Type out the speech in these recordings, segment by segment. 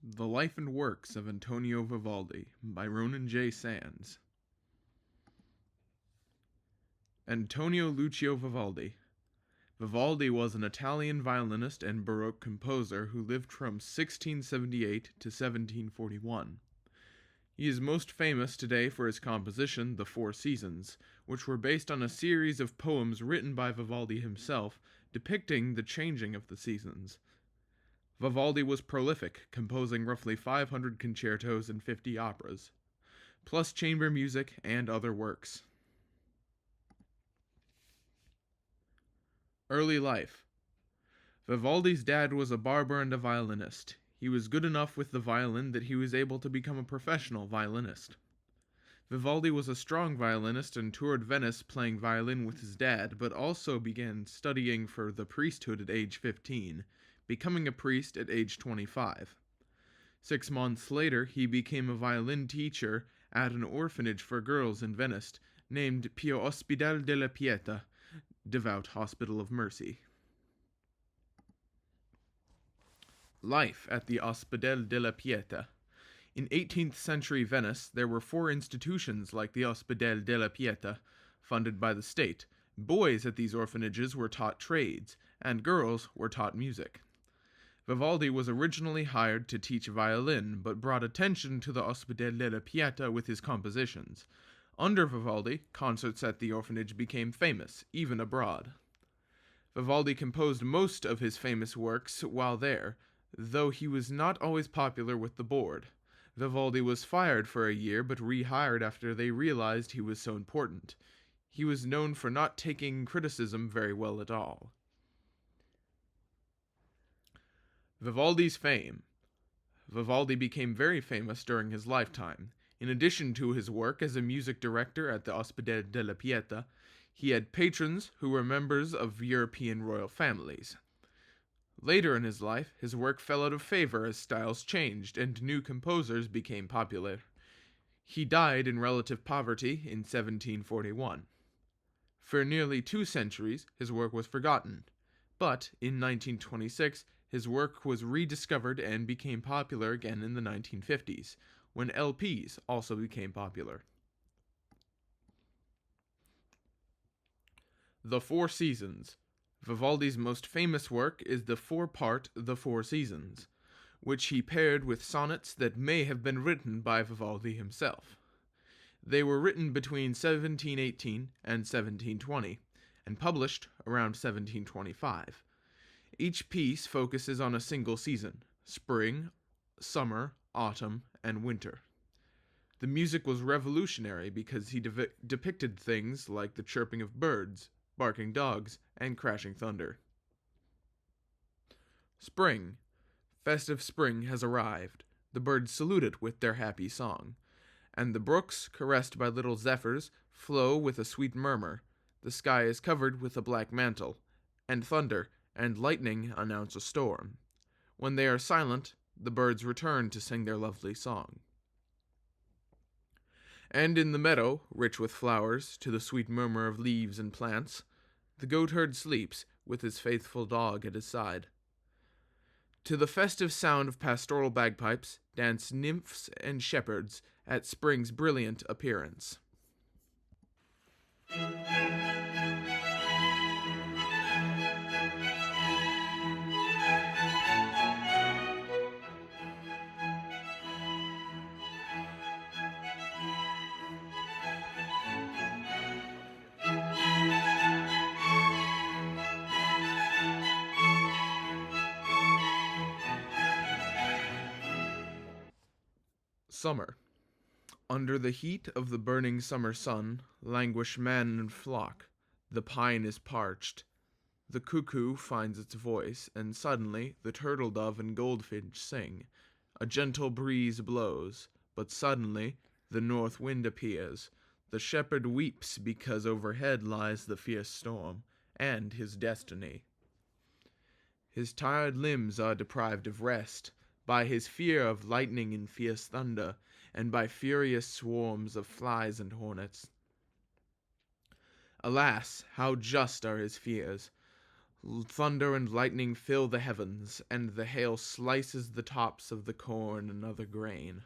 The Life and Works of Antonio Vivaldi by Ronan J. Sands. Antonio Lucio Vivaldi. Vivaldi was an Italian violinist and Baroque composer who lived from 1678 to 1741. He is most famous today for his composition, The Four Seasons, which were based on a series of poems written by Vivaldi himself, depicting the changing of the seasons. Vivaldi was prolific, composing roughly 500 concertos and 50 operas, plus chamber music and other works. Early life. Vivaldi's dad was a barber and a violinist. He was good enough with the violin that he was able to become a professional violinist. Vivaldi was a strong violinist and toured Venice playing violin with his dad, but also began studying for the priesthood at age 15, becoming a priest at age 25. 6 months later, he became a violin teacher at an orphanage for girls in Venice named Pio Ospedale della Pietà, Devout Hospital of Mercy. Life at the Ospedale della Pietà. In 18th century Venice, there were 4 institutions like the Ospedale della Pietà, funded by the state. Boys at these orphanages were taught trades, and girls were taught music. Vivaldi was originally hired to teach violin, but brought attention to the Ospedale della Pietà with his compositions. Under Vivaldi, concerts at the orphanage became famous, even abroad. Vivaldi composed most of his famous works while there, though he was not always popular with the board. Vivaldi was fired for a year, but rehired after they realized he was so important. He was known for not taking criticism very well at all. Vivaldi's fame. Vivaldi became very famous during his lifetime. In addition to his work as a music director at the Ospedale della Pietà, he had patrons who were members of European royal families. Later in his life, his work fell out of favor as styles changed and new composers became popular. He died in relative poverty in 1741. For nearly 2 centuries, his work was forgotten. But in 1926, his work was rediscovered and became popular again in the 1950s, when LPs also became popular. The Four Seasons. Vivaldi's most famous work is the 4-part The Four Seasons, which he paired with sonnets that may have been written by Vivaldi himself. They were written between 1718 and 1720, and published around 1725. Each piece focuses on a single season: spring, summer, autumn, and winter. The music was revolutionary because he depicted things like the chirping of birds, barking dogs, and crashing thunder. Spring. Festive spring has arrived. The birds salute it with their happy song. And the brooks, caressed by little zephyrs, flow with a sweet murmur. The sky is covered with a black mantle, and thunder and lightning announce a storm. When they are silent, the birds return to sing their lovely song. And in the meadow, rich with flowers, to the sweet murmur of leaves and plants, the goatherd sleeps with his faithful dog at his side. To the festive sound of pastoral bagpipes dance nymphs and shepherds at spring's brilliant appearance. Summer. Under the heat of the burning summer sun languish man and flock. The pine is parched. The cuckoo finds its voice, and suddenly the turtle-dove and goldfinch sing. A gentle breeze blows, but suddenly the north wind appears. The shepherd weeps because overhead lies the fierce storm, and his destiny. His tired limbs are deprived of rest, by his fear of lightning and fierce thunder, and by furious swarms of flies and hornets. Alas, how just are his fears! Thunder and lightning fill the heavens, and the hail slices the tops of the corn and other grain.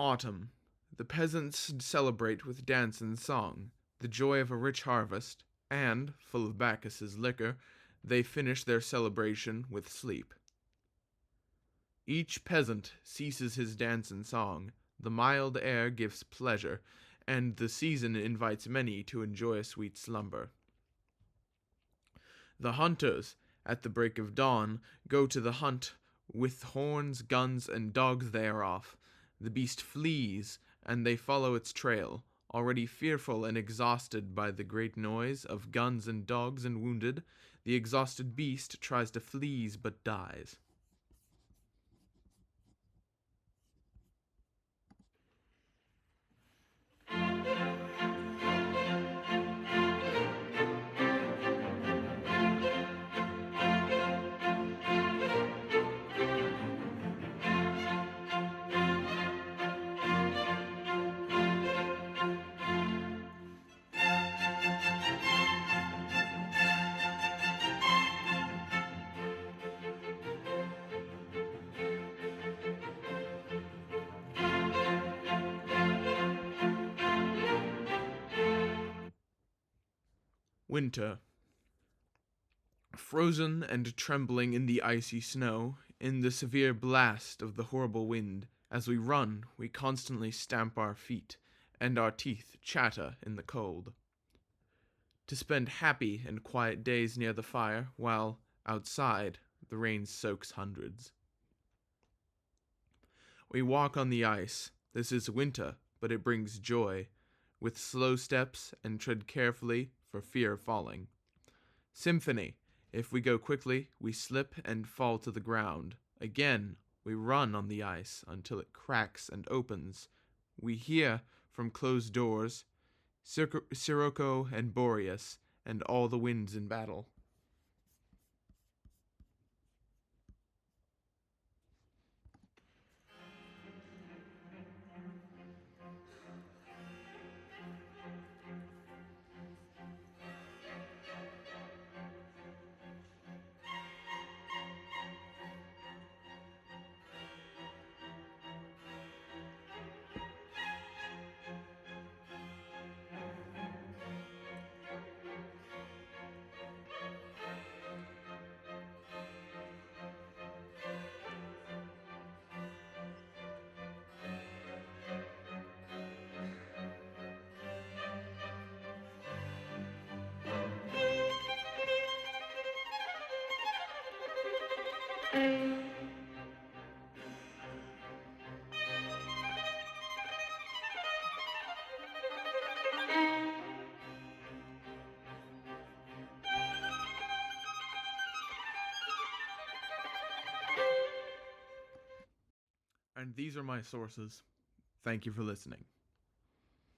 Autumn. The peasants celebrate with dance and song the joy of a rich harvest, and, full of Bacchus's liquor, they finish their celebration with sleep. Each peasant ceases his dance and song, the mild air gives pleasure, and the season invites many to enjoy a sweet slumber. The hunters, at the break of dawn, go to the hunt. With horns, guns, and dogs they are off. The beast flees, and they follow its trail, already fearful and exhausted by the great noise of guns and dogs and wounded. The exhausted beast tries to flee but dies. Winter. Frozen and trembling in the icy snow, in the severe blast of the horrible wind, as we run, we constantly stamp our feet, and our teeth chatter in the cold. To spend happy and quiet days near the fire, while, outside, the rain soaks hundreds. We walk on the ice. This is winter, but it brings joy, with slow steps and tread carefully for fear of falling. Symphony. If we go quickly, we slip and fall to the ground. Again, we run on the ice until it cracks and opens. We hear from closed doors Sirocco and Boreas and all the winds in battle. And these are my sources. Thank you for listening.